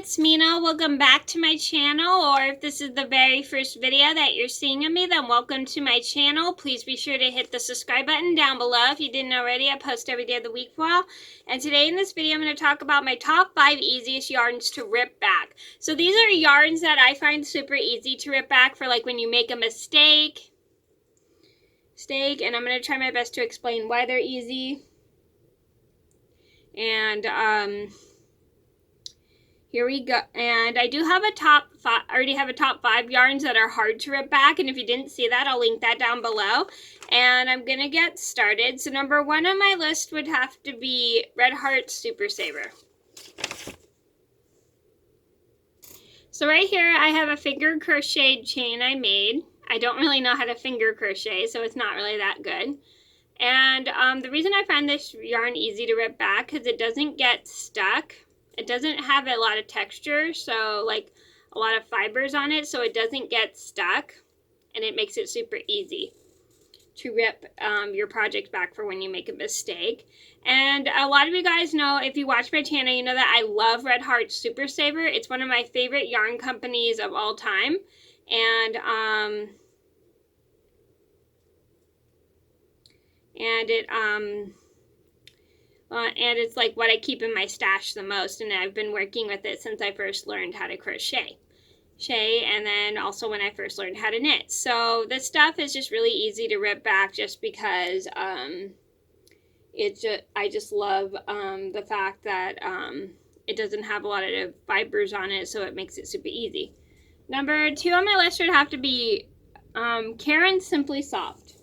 it's Mena. Welcome back to my channel, or if this is the very first video that you're seeing of me, then welcome to my channel. Please be sure to hit the subscribe button down below if you didn't already. I post every day of the week for a while. And today in this video, I'm going to talk about my top 5 easiest yarns to rip back. So these are yarns that I find super easy to rip back for like when you make a mistake. And I'm going to try my best to explain why they're easy. And here we go. And I do have a top 5, already have a top 5 yarns that are hard to rip back. And if you didn't see that, I'll link that down below. And I'm going to get started. So number 1 on my list would have to be Red Heart Super Saver. So right here, I have a finger crocheted chain I made. I don't really know how to finger crochet, so it's not really that good. And the reason I find this yarn easy to rip back is it doesn't get stuck. It doesn't have a lot of texture, so like a lot of fibers on it, so it doesn't get stuck, and it makes it super easy to rip your project back for when you make a mistake. And a lot of you guys know, if you watch my channel, you know that I love Red Heart Super Saver. It's one of my favorite yarn companies of all time, and it's like what I keep in my stash the most, and I've been working with it since I first learned how to crochet. And then also when I first learned how to knit. So this stuff is just really easy to rip back just because I just love the fact that it doesn't have a lot of fibers on it, so it makes it super easy. Number 2 on my list would have to be Caron Simply Soft.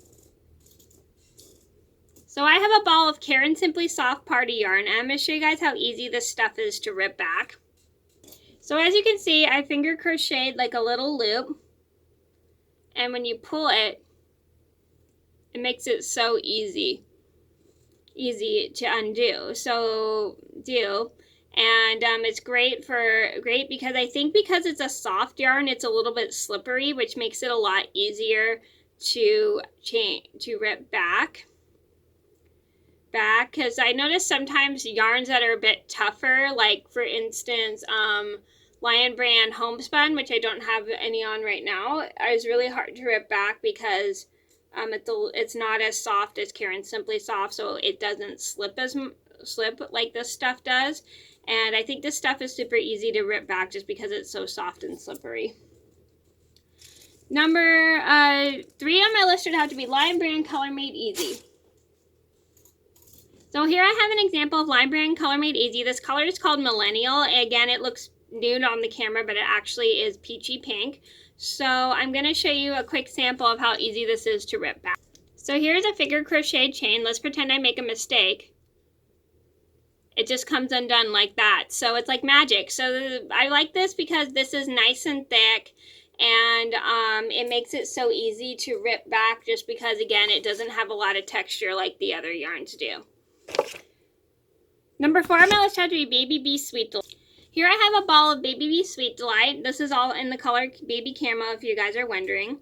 So I have a ball of Caron Simply Soft Party yarn, and I'm going to show you guys how easy this stuff is to rip back. So as you can see, I finger crocheted like a little loop, and when you pull it, it makes it so easy to undo. And it's great because I think because it's a soft yarn, it's a little bit slippery, which makes it a lot easier to rip back. Because I notice sometimes yarns that are a bit tougher, like for instance Lion Brand Homespun, which I don't have any on right now, is really hard to rip back because it's not as soft as Caron Simply Soft, so it doesn't slip like this stuff does. And I think this stuff is super easy to rip back just because it's so soft and slippery. Number 3 on my list would have to be Lion Brand Color Made Easy. So here I have an example of Lion Brand Color Made Easy. This color is called Millennial. Again, it looks nude on the camera, but it actually is peachy pink. So I'm going to show you a quick sample of how easy this is to rip back. So here's a finger crocheted chain. Let's pretend I make a mistake. It just comes undone like that. So it's like magic. So I like this because this is nice and thick, and it makes it so easy to rip back just because, again, it doesn't have a lot of texture like the other yarns do. Number 4 on my list had to be Baby Bee Sweet Delight. Here I have a ball of Baby Bee Sweet Delight. This is all in the color Baby Camo, if you guys are wondering.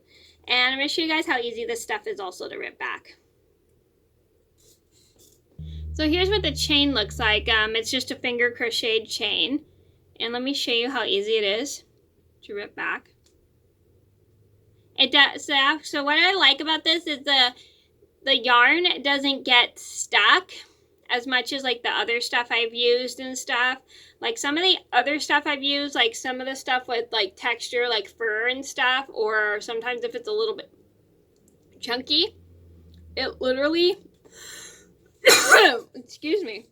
And I'm going to show you guys how easy this stuff is also to rip back. So here's what the chain looks like. It's just a finger crocheted chain. And let me show you how easy it is to rip back. It does. So what I like about this is the yarn doesn't get stuck as much as like the other stuff I've used and stuff. Like some of the other stuff I've used, like some of the stuff with like texture like fur and stuff, or sometimes if it's a little bit chunky, it literally excuse me,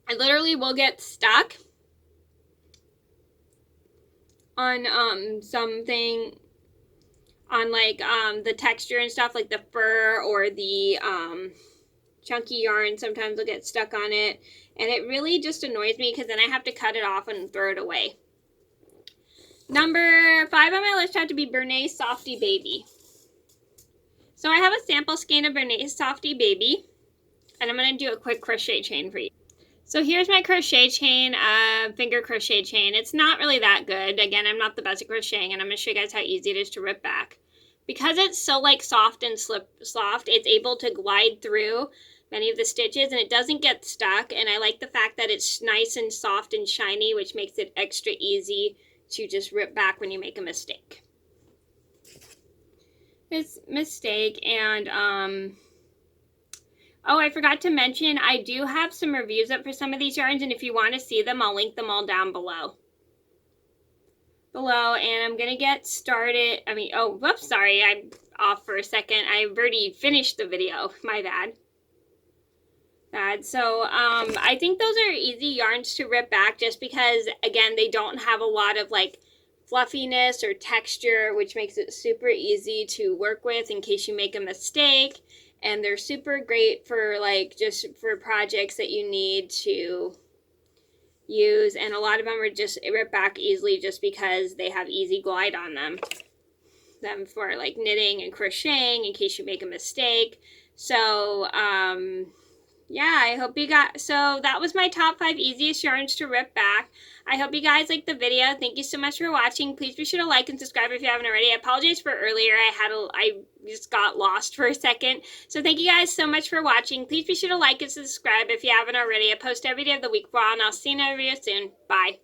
it literally will get stuck on something on like the texture and stuff, like the fur or the chunky yarn. Sometimes will get stuck on it, and it really just annoys me because then I have to cut it off and throw it away. Number 5 on my list had to be Bernays Softy Baby. So I have a sample skein of Bernays Softy Baby, and I'm going to do a quick crochet chain for you. So here's my crochet chain, finger crochet chain. It's not really that good. Again, I'm not the best at crocheting, and I'm going to show you guys how easy it is to rip back. Because it's so like soft and soft, it's able to glide through many of the stitches, and it doesn't get stuck. And I like the fact that it's nice and soft and shiny, which makes it extra easy to just rip back when you make a mistake. And oh, I forgot to mention, I do have some reviews up for some of these yarns, and if you want to see them, I'll link them all down below. And I'm gonna get started. Oh, whoops, sorry, I'm off for a second. I've already finished the video. My bad. So I think those are easy yarns to rip back, just because, again, they don't have a lot of like fluffiness or texture, which makes it super easy to work with in case you make a mistake. And they're super great for like just for projects that you need to use, and a lot of them are just rip back easily just because they have easy glide on them for like knitting and crocheting in case you make a mistake. So yeah, I hope you got, so that was my top 5 easiest yarns to rip back. I hope you guys liked the video. Thank you so much for watching. Please be sure to like and subscribe if you haven't already. I apologize for earlier. I just got lost for a second. So thank you guys so much for watching. Please be sure to like and subscribe if you haven't already. I post every day of the week, and I'll see you in another video soon. Bye.